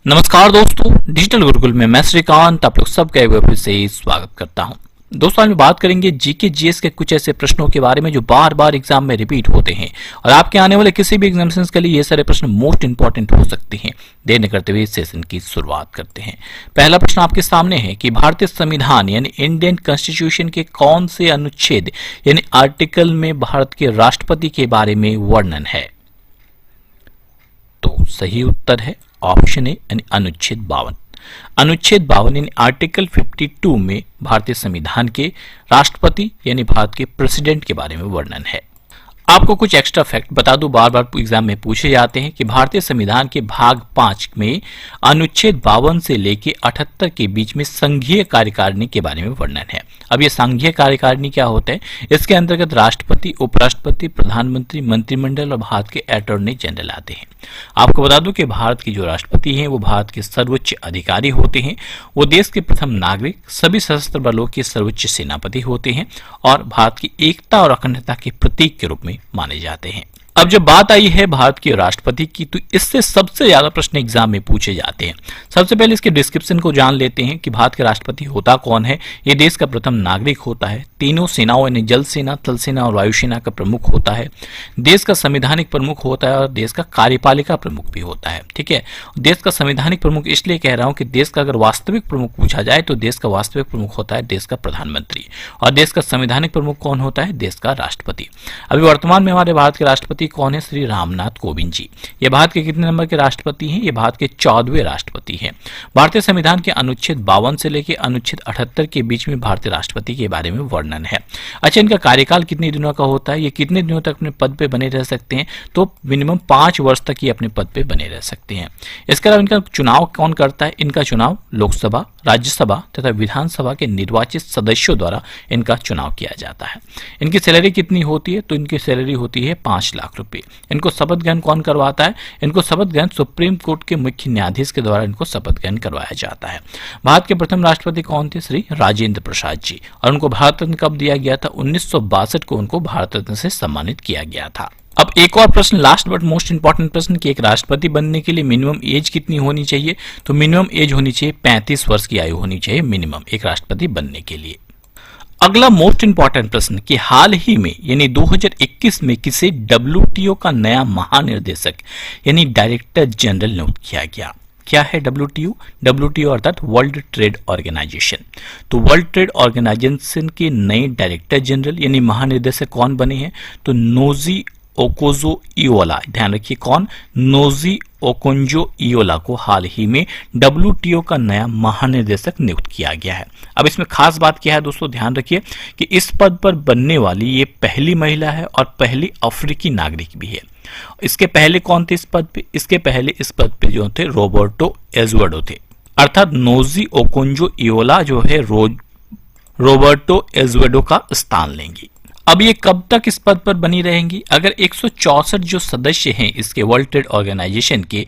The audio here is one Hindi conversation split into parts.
नमस्कार दोस्तों, डिजिटल गुरुकुल में मैं श्रीकांत आप लोग सबका एक बार फिर से स्वागत करता हूं। दोस्तों आज हम बात करेंगे जीके जीएस के कुछ ऐसे प्रश्नों के बारे में जो बार बार एग्जाम में रिपीट होते हैं और आपके आने वाले किसी भी एग्जामिनेशन के लिए ये सारे प्रश्न मोस्ट इंपॉर्टेंट हो सकते हैं। देर न करते हुए इस सेशन की शुरुआत करते हैं। पहला प्रश्न आपके सामने है कि भारतीय संविधान यानी इंडियन कॉन्स्टिट्यूशन के कौन से अनुच्छेद यानी आर्टिकल में भारत के राष्ट्रपति के बारे में वर्णन है? तो सही उत्तर है ऑप्शन ए यानी अनुच्छेद 52। अनुच्छेद 52 यानी आर्टिकल 52 में भारतीय संविधान के राष्ट्रपति यानी भारत के प्रेसिडेंट के बारे में वर्णन है। आपको कुछ एक्स्ट्रा फैक्ट बता दूं, बार बार एग्जाम में पूछे जाते हैं कि भारतीय संविधान के भाग 5 में अनुच्छेद 52 से लेकर 78 के बीच में संघीय कार्यकारिणी के बारे में वर्णन है। अब ये संघीय कार्यकारिणी क्या होता है? इसके अंतर्गत राष्ट्रपति, उपराष्ट्रपति, प्रधानमंत्री, मंत्रिमंडल और भारत के अटॉर्नी जनरल आते हैं। आपको बता दूं कि भारत के जो राष्ट्रपति हैं वो भारत के सर्वोच्च अधिकारी होते हैं। वो देश के प्रथम नागरिक, सभी सशस्त्र बलों के सर्वोच्च सेनापति होते हैं और भारत की एकता और अखंडता के प्रतीक के रूप में माने जाते हैं। अब जब बात आई है भारत के राष्ट्रपति की, तो इससे सबसे ज्यादा प्रश्न एग्जाम में पूछे जाते हैं। सबसे पहले इसके डिस्क्रिप्शन को जान लेते हैं कि भारत के राष्ट्रपति होता कौन है। ये देश का प्रथम नागरिक होता है, तीनों सेनाओं यानी जल सेना, थल सेना और वायुसेना का प्रमुख होता है, देश का संवैधानिक प्रमुख होता है और देश का कार्यपालिका प्रमुख भी होता है। ठीक है, देश का संवैधानिक प्रमुख इसलिए कह रहा हूं कि देश का अगर वास्तविक प्रमुख पूछा जाए तो देश का वास्तविक प्रमुख होता है देश का प्रधानमंत्री और देश का संवैधानिक प्रमुख कौन होता है? देश का राष्ट्रपति। अभी वर्तमान में हमारे भारत के राष्ट्रपति कौन है? श्री रामनाथ कोविंद जी। ये भारत के कितने नंबर के राष्ट्रपति हैं? ये भारत के 14वें राष्ट्रपति हैं। भारतीय संविधान के अनुच्छेद 52 से लेकर अनुच्छेद 78 के बीच में भारतीय राष्ट्रपति के बारे में वर्णन है। अच्छा, इनका कार्यकाल कितने दिनों का होता है? ये कितने दिनों तक अपने पद पे बने रह सकते हैं? तो मिनिमम 5 वर्ष तक ये अपने पद पे बने रह सकते हैं। इसके अलावा इनका चुनाव कौन करता है? इनका चुनाव लोकसभा, राज्यसभा तथा विधानसभा के निर्वाचित सदस्यों द्वारा इनका चुनाव किया जाता है। इनकी सैलरी कितनी होती है? तो इनकी सैलरी होती है 5 लाख रुपए। इनको शपथ ग्रहण कौन करवाता है? इनको शपथ ग्रहण सुप्रीम कोर्ट के मुख्य न्यायाधीश के द्वारा इनको शपथ ग्रहण करवाया जाता है। भारत के प्रथम राष्ट्रपति कौन थे? श्री राजेंद्र प्रसाद जी। और उनको भारत रत्न कब दिया गया था? 1962 को उनको भारत रत्न से सम्मानित किया गया था। अब एक और प्रश्न, लास्ट बट मोस्ट इंपॉर्टेंट प्रश्न कि एक राष्ट्रपति बनने के लिए मिनिमम एज कितनी होनी चाहिए? तो मिनिमम एज होनी चाहिए 35 वर्ष की आयु होनी चाहिए मिनिमम एक राष्ट्रपति बनने के लिए। अगला मोस्ट इंपॉर्टेंट प्रश्न कि हाल ही में यानी 2021 में किसे डब्ल्यूटीओ का नया महानिर्देशक यानी डायरेक्टर जनरल नियुक्त किया गया? क्या है डब्ल्यूटीओ? डब्ल्यूटीओ अर्थात वर्ल्ड ट्रेड ऑर्गेनाइजेशन। तो वर्ल्ड ट्रेड ऑर्गेनाइजेशन के नए डायरेक्टर जनरल यानी महानिर्देशक कौन बने हैं? तो नोजी ओकोंजो इओला। ध्यान रखिए कौन? नोजी ओकोंजो इओला को हाल ही में डब्ल्यूटीओ का नया महानिर्देशक नियुक्त किया गया है। अब इसमें खास बात क्या है दोस्तों, ध्यान रखिए कि इस पद पर बनने वाली ये पहली महिला है और पहली अफ्रीकी नागरिक भी है। इसके पहले कौन थे इस पद पे? इसके पहले इस पद पे जो थे रोबर्टो एजुआडो थे, अर्थात नोजी ओकोंजो इओला जो है रोबर्टो एजुआडो का स्थान लेंगी। अब ये कब तक इस पद पर बनी रहेंगी? अगर 164 जो सदस्य हैं इसके वर्ल्ड ट्रेड ऑर्गेनाइजेशन के,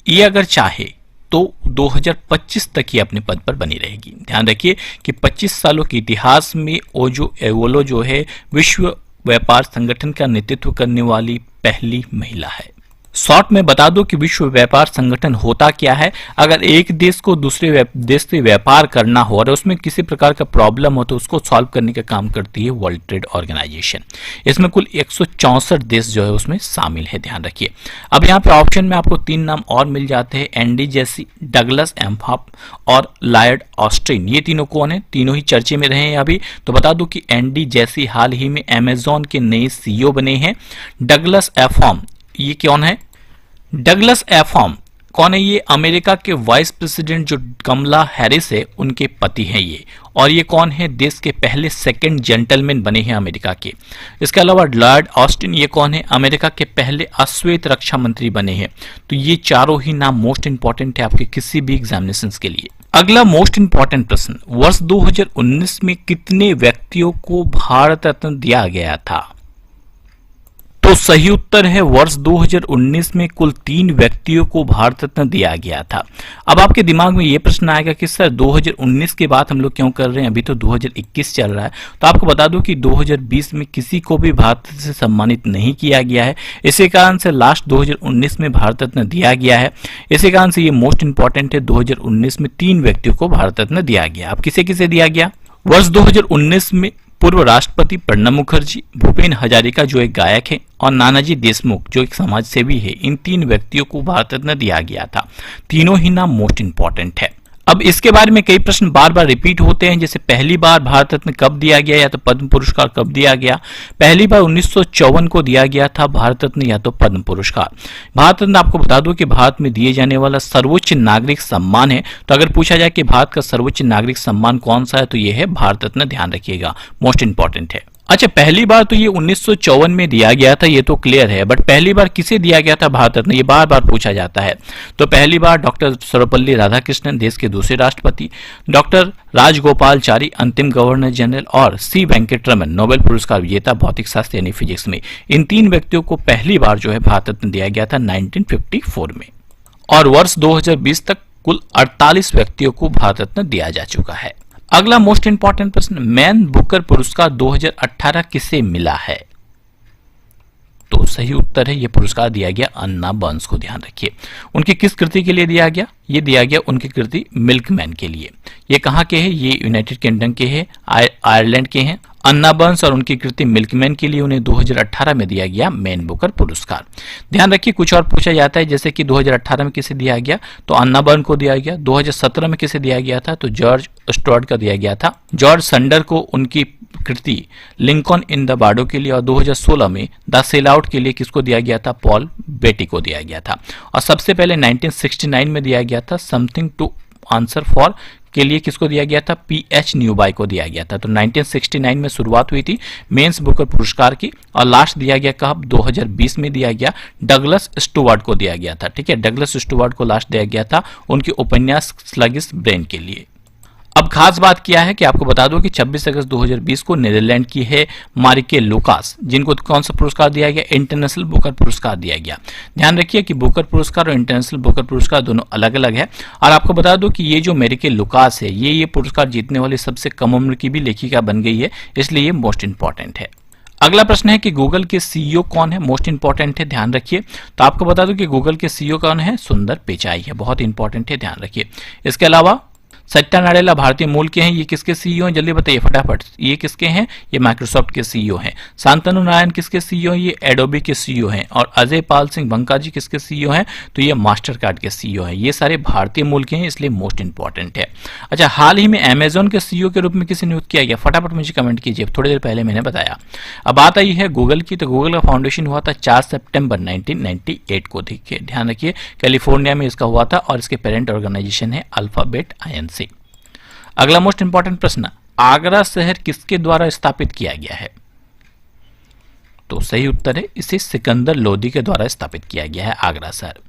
ये अगर चाहे तो 2025 तक ये अपने पद पर बनी रहेगी। ध्यान रखिए कि 25 सालों के इतिहास में ओजो एवोलो जो है विश्व व्यापार संगठन का नेतृत्व करने वाली पहली महिला है। शॉर्ट में बता दो कि विश्व व्यापार संगठन होता क्या है। अगर एक देश को दूसरे देश से व्यापार करना हो और उसमें किसी प्रकार का प्रॉब्लम हो तो उसको सॉल्व करने का काम करती है वर्ल्ड ट्रेड ऑर्गेनाइजेशन। इसमें कुल 164 देश जो है उसमें शामिल है, ध्यान रखिए। अब यहाँ पे ऑप्शन में आपको 3 नाम और मिल जाते हैं, एंडी जेसी, डगलस एम्फॉप और लॉयड ऑस्टिन। ये तीनों कौन है? तीनों ही चर्चे में रहे हैं अभी। तो बता दूं कि एंडी जेसी हाल ही में अमेजॉन के नए सीईओ बने हैं। डगलस एफॉम ये कौन है? डगलस एफॉम कौन है? ये अमेरिका के वाइस प्रेसिडेंट जो कमला हैरिस है उनके पति हैं ये। और ये कौन है? देश के पहले सेकंड जेंटलमैन बने हैं अमेरिका के। इसके अलावा लॉर्ड ऑस्टिन ये कौन है? अमेरिका के पहले अश्वेत रक्षा मंत्री बने हैं। तो ये चारों ही नाम मोस्ट इंपॉर्टेंट है आपके किसी भी एग्जामिनेशन के लिए। अगला मोस्ट इंपॉर्टेंट प्रश्न, वर्ष 2019 में कितने व्यक्तियों को भारत रत्न दिया गया था? तो सही उत्तर है वर्ष 2019 में कुल 3 व्यक्तियों को भारत रत्न दिया गया था। अब आपके दिमाग में ये प्रश्न आएगा कि सर 2019 के बाद हम लोग क्यों कर रहे हैं, अभी तो 2021 चल रहा है। तो आपको बता दूं कि 2020 में किसी को भी भारत रत्न से सम्मानित नहीं किया गया है, इसी कारण से लास्ट 2019 में भारत रत्न दिया गया है। इसी कारण से ये मोस्ट इंपॉर्टेंट है, 2019 में 3 व्यक्तियों को भारत रत्न दिया गया। अब किसे किसे दिया गया? वर्ष 2019 में पूर्व राष्ट्रपति प्रणब मुखर्जी, भूपेन हजारिका जो एक गायक है, और नानाजी देशमुख जो एक समाज सेवी है, इन 3 व्यक्तियों को भारत रत्न दिया गया था। तीनों ही नाम मोस्ट इंपॉर्टेंट है। अब इसके बारे में कई प्रश्न बार बार रिपीट होते हैं, जैसे पहली बार भारत रत्न कब दिया गया या तो पद्म पुरस्कार कब दिया गया। पहली बार 1954 को दिया गया था भारत रत्न या तो पद्म पुरस्कार। भारत रत्न आपको बता दूं कि भारत में दिए जाने वाला सर्वोच्च नागरिक सम्मान है। तो अगर पूछा जाए कि भारत का सर्वोच्च नागरिक सम्मान कौन सा है, तो यह है भारत रत्न। ध्यान रखिएगा, मोस्ट इंपॉर्टेंट है। अच्छा, पहली बार तो ये 1954 में दिया गया था, ये तो क्लियर है, बट पहली बार किसे दिया गया था भारत रत्न, ये बार बार पूछा जाता है। तो पहली बार डॉक्टर सर्वपल्ली राधाकृष्णन, देश के दूसरे राष्ट्रपति, डॉक्टर राजगोपालचारी, अंतिम गवर्नर जनरल, और सी वेंकटरमन, नोबेल पुरस्कार विजेता भौतिक शास्त्र यानी फिजिक्स में। इन 3 व्यक्तियों को पहली बार जो है भारत रत्न दिया गया था 1954 में। और वर्ष 2020 तक कुल 48 व्यक्तियों को भारत रत्न दिया जा चुका है। अगला मोस्ट इंपॉर्टेंट प्रश्न, मैन बुकर पुरस्कार 2018 किसे मिला है? तो सही उत्तर है, यह पुरस्कार दिया गया अन्ना बर्न्स को। ध्यान रखिए, उनकी किस कृति के लिए दिया गया? ये दिया गया उनकी कृति मिल्कमैन के लिए। ये कहाँ के हैं? ये यूनाइटेड किंगडम के हैं, आयरलैंड के हैं। अन्ना बर्न्स और उनकी कृति मिल्कमैन के लिए उन्हें 2018 में दिया गया मैन बुकर पुरस्कार। ध्यान रखिए, कुछ और पूछा जाता है, जैसे कि 2018 में किसे दिया गया, तो अन्ना बर्न को दिया गया। 2017 में किसे दिया गया था, तो जॉर्ज स्टुअर्ट का दिया गया था। जॉर्ज संडर को उनकी कृति लिंकन इन द बार्डो के लिए, और 2016 में द सेल आउट के लिए किसको दिया गया था, पॉल बेटी को दिया गया था। और सबसे पहले 1969 में दिया गया था समथिंग टू आंसर फॉर के लिए किसको दिया गया था, पीएच न्यूबाई को दिया गया था। तो 1969 में शुरुआत हुई थी मेंस बुकर पुरस्कार की, और लास्ट दिया गया कब, 2020 में दिया गया डगलस स्टुअर्ट को दिया गया था। ठीक है, डगलस स्टुअर्ट को लास्ट दिया गया था उनके उपन्यास स्लगिश ब्रेन के लिए। अब खास बात क्या है कि आपको बता दो कि 26 अगस्त 2020 को नीदरलैंड की है मारिके लुकास, जिनको कौन सा पुरस्कार दिया गया, इंटरनेशनल बुकर पुरस्कार दिया गया। ध्यान रखिए कि बुकर पुरस्कार और इंटरनेशनल बुकर पुरस्कार दोनों अलग अलग है। और आपको बता दो कि ये जो मारिके लुकास है, ये पुरस्कार जीतने वाली सबसे कम उम्र की भी लेखिका बन गई है, इसलिए ये मोस्ट इंपॉर्टेंट है। अगला प्रश्न है कि गूगल के सीईओ कौन है, मोस्ट इंपॉर्टेंट है, ध्यान रखिए। तो आपको बता दूं कि गूगल के सीईओ कौन है, सुंदर पिचाई है, बहुत इंपॉर्टेंट है, ध्यान रखिए। इसके अलावा सत्या नाडेला भारतीय मूल के हैं, ये किसके सीईओ हैं, जल्दी बताइए फटाफट, ये किसके हैं, ये माइक्रोसॉफ्ट के सीईओ हैं। शांतनु नारायण किसके सीईओ हैं, ये एडोबी के सीईओ हैं। और अजय पाल सिंह बंका जी किसके सीईओ हैं, तो ये मास्टर कार्ड के सीईओ हैं। ये सारे भारतीय मूल के हैं, इसलिए मोस्ट इंपॉर्टेंट है। अच्छा, हाल ही में अमेजॉन के सीईओ के रूप में किसे नियुक्त किया गया, फटाफट मुझे कमेंट कीजिए, थोड़ी देर पहले मैंने बताया। अब बात आई है गूगल की, तो गूगल का फाउंडेशन हुआ था 4 सितंबर 1998 को। देखिए, ध्यान रखिए, कैलिफोर्निया में इसका हुआ था, और इसके पेरेंट ऑर्गेनाइजेशन है अल्फाबेट INC। अगला मोस्ट इंपॉर्टेंट प्रश्न, आगरा शहर किसके द्वारा स्थापित किया गया है? तो सही उत्तर है, इसे सिकंदर लोदी के द्वारा स्थापित किया गया है आगरा शहर।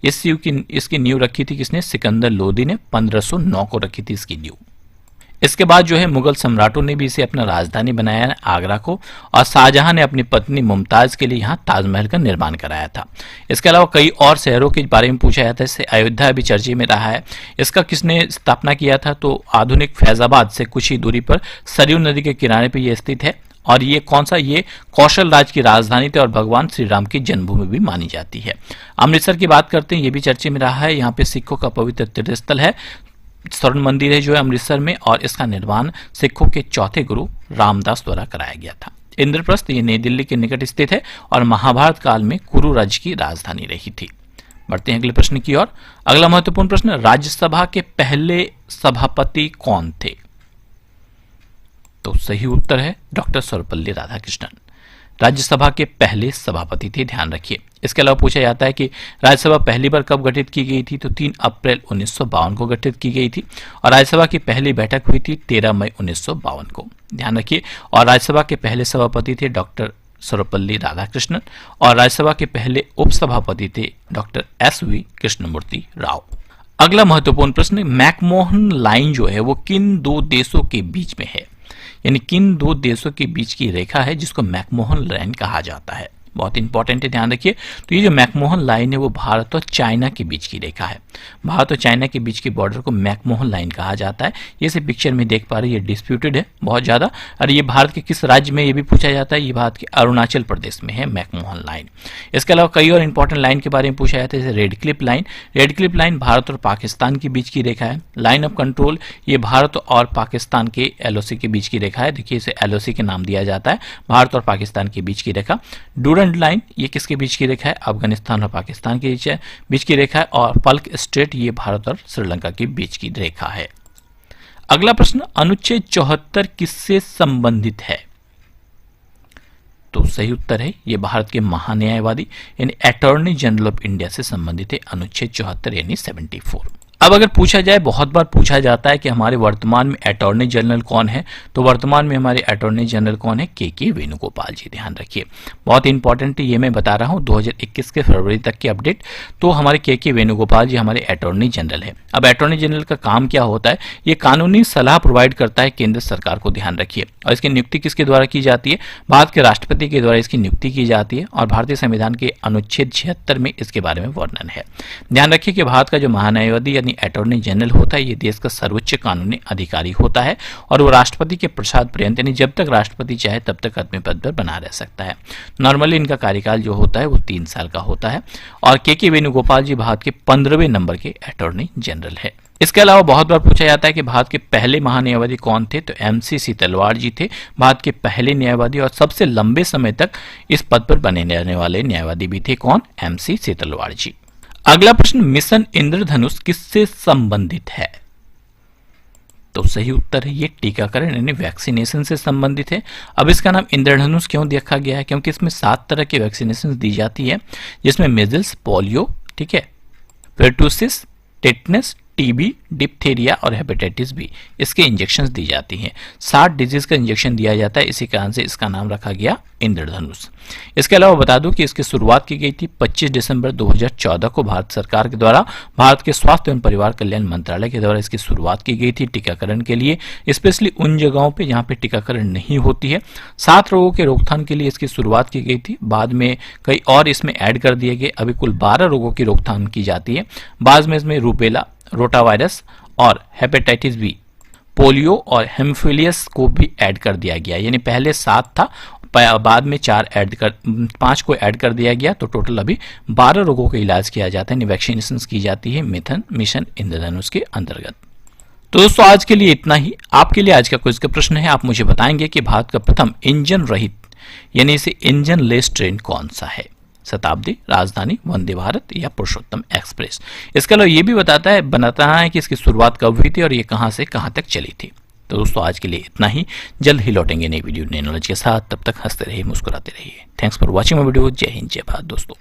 इसकी नींव रखी थी किसने, सिकंदर लोदी ने 1509 को रखी थी इसकी नींव। इसके बाद जो है मुगल सम्राटों ने भी इसे अपना राजधानी बनाया है आगरा को, और शाहजहां ने अपनी पत्नी मुमताज के लिए यहाँ ताजमहल का निर्माण कराया था। इसके अलावा कई और शहरों के बारे में पूछा जाता है, इससे अयोध्या भी चर्चे में रहा है। इसका किसने स्थापना किया था, तो आधुनिक फैजाबाद से कुछ ही दूरी पर सरयू नदी के किनारे पर यह स्थित है। और ये कौन सा, ये कौशल राज की राजधानी थी और भगवान श्री राम की जन्मभूमि भी मानी जाती है। अमृतसर की बात करते हैं, ये भी चर्चे में रहा है, यहाँ पे सिखों का पवित्र तीर्थस्थल है, स्वर्ण मंदिर है जो है अमृतसर में, और इसका निर्माण सिखों के चौथे गुरु रामदास द्वारा कराया गया था। इंद्रप्रस्थ ये नई दिल्ली के निकट स्थित है, और महाभारत काल में कुरु राज्य की राजधानी रही थी। बढ़ते हैं अगले प्रश्न की ओर। अगला महत्वपूर्ण प्रश्न, राज्यसभा के पहले सभापति कौन थे? तो सही उत्तर है डॉक्टर सर्वपल्ली राधाकृष्णन, राज्यसभा के पहले सभापति थे, ध्यान रखिए। इसके अलावा पूछा जाता है कि राज्यसभा पहली बार कब गठित की गई थी, तो 3 अप्रैल 1952 को गठित की गई थी, और राज्यसभा की पहली बैठक हुई थी 13 मई 1952 को, ध्यान रखिए। और राज्यसभा के पहले सभापति थे डॉक्टर सर्वपल्ली राधाकृष्णन, और राज्यसभा के पहले उपसभापति थे डॉक्टर SV कृष्णमूर्ति राव। अगला महत्वपूर्ण प्रश्न, मैकमोहन लाइन जो है वो किन 2 देशों के बीच में है, यानी किन 2 देशों के बीच की रेखा है जिसको मैकमोहन लाइन कहा जाता है। बहुत इंपॉर्टेंट है, ध्यान रखिए। तो ये जो मैकमोहन लाइन है वो भारत और चाइना के बीच की रेखा है। भारत और चाइना के बीच की बॉर्डर को मैकमोहन लाइन कहा जाता है। ये से पिक्चर में देख पा रहे हैं, ये डिस्प्यूटेड है बहुत ज्यादा। और ये भारत के किस राज्य में, ये भी पूछा जाता है। ये भारत के अरुणाचल प्रदेश में है मैकमोहन लाइन। इसके अलावा कई और इंपॉर्टेंट लाइन के बारे में पूछा जाता है, जैसे red Cliff line. Red Cliff line Bharat और पाकिस्तान के बीच की रेखा है। लाइन ऑफ कंट्रोल, ये भारत और पाकिस्तान के एलओसी के बीच की रेखा है। देखिए इसे एलओसी के नाम दिया जाता है, भारत और पाकिस्तान के बीच की रेखा। डूरंड लाइन, ये किसके बीच की रेखा है, अफगानिस्तान और पाकिस्तान के बीच की रेखा है। और पल्क स्ट्रेट, ये भारत और श्रीलंका के बीच की रेखा है। अगला प्रश्न, अनुच्छेद 74 किससे संबंधित है? तो सही उत्तर है ये भारत के महान्यायवादी यानी अटॉर्नी जनरल ऑफ इंडिया से संबंधित है, अनुच्छेद 74 यानी 74। अब अगर पूछा जाए, बहुत बार पूछा जाता है कि हमारे वर्तमान में अटॉर्नी जनरल कौन है, तो वर्तमान में हमारे अटॉर्नी जनरल कौन है, के वेणुगोपाल जी। ध्यान रखिए, बहुत इंपॉर्टेंट है, ये मैं बता रहा हूँ 2021 के फरवरी तक की अपडेट। तो हमारे के वेणुगोपाल जी हमारे अटॉर्नी जनरल है। अब अटॉर्नी जनरल का काम क्या होता है, ये कानूनी सलाह प्रोवाइड करता है केंद्र सरकार को। ध्यान रखिए, और इसकी नियुक्ति किसके द्वारा की जाती है, भारत के राष्ट्रपति के द्वारा इसकी नियुक्ति की जाती है। और भारतीय संविधान के अनुच्छेद 76 में इसके बारे में वर्णन है। ध्यान रखिए कि भारत का जो महान्यायवादी यानी अटॉर्नी जनरल होता है, ये देश का सर्वोच्च कानूनी अधिकारी होता है। और वो राष्ट्रपति के प्रसाद पर्यंत यानी जब तक राष्ट्रपति चाहे तब तक अपने पद पर बना रह सकता है। नॉर्मली इनका कार्यकाल जो होता है वो 3 साल का होता है। और के वेणुगोपाल जी भारत के 15वें नंबर के अटॉर्नी जनरल है। इसके अलावा बहुत बार पूछा जाता है कि भारत के पहले महान्यायवादी कौन थे, तो MC तलवार जी थे भारत के पहले न्यायवादी। और सबसे लंबे समय तक इस पद पर बने रहने वाले न्यायवादी भी थे, कौन, MC तलवार जी। अगला प्रश्न, मिशन इंद्रधनुष किससे संबंधित है? तो सही उत्तर है ये टीकाकरण यानी वैक्सीनेशन से संबंधित है। अब इसका नाम इंद्रधनुष क्यों रखा गया है, क्योंकि इसमें 7 तरह की वैक्सीनेशन दी जाती है, जिसमें मेजल्स, पोलियो, ठीक है, पेर्टुसिस, टेटनस, टीबी, डिप्थेरिया और हेपेटाइटिस बी, इसके इंजेक्शंस दी जाती हैं। 60 डिजीज का इंजेक्शन दिया जाता है, इसी कारण से इसका नाम रखा गया इंद्रधनुष। इसके अलावा बता दूं कि इसकी शुरुआत की गई थी 25 दिसंबर 2014 को भारत सरकार के द्वारा, भारत के स्वास्थ्य एवं परिवार कल्याण मंत्रालय के द्वारा इसकी शुरुआत की गई थी टीकाकरण के लिए, स्पेशली उन जगहों पे जहां पे टीकाकरण नहीं होती है। 7 रोगों के रोकथाम के लिए इसकी शुरुआत की गई थी, बाद में कई और इसमें ऐड कर दिए गए। अभी कुल 12 रोगों की रोकथाम की जाती है। बाद में इसमें रूबेला, रोटावायरस और हेपेटाइटिस बी, पोलियो और हेमोफिलियस को भी ऐड कर दिया गया। यानी पहले 7 था, बाद में 5 को ऐड कर दिया गया, तो टोटल अभी 12 रोगों का इलाज किया जाता है, वैक्सीनेशन की जाती है मिशन इंद्रधनुष के अंतर्गत। तो दोस्तों आज के लिए इतना ही। आपके लिए आज का क्विज का प्रश्न है, आप मुझे बताएंगे कि भारत का प्रथम इंजन रहित यानी इसे इंजन लेस ट्रेन कौन सा है, शताब्दी, राजधानी, वंदे भारत या पुरुषोत्तम एक्सप्रेस। इसके अलावा ये भी बताता है कि इसकी शुरुआत कब हुई थी और ये कहां से कहां तक चली थी। तो दोस्तों आज के लिए इतना ही, जल्द ही लौटेंगे नई वीडियो नई नॉलेज के साथ। तब तक हंसते रहिए, मुस्कुराते रहिए। Thanks for watching my video. जय हिंद, जय भारत दोस्तों।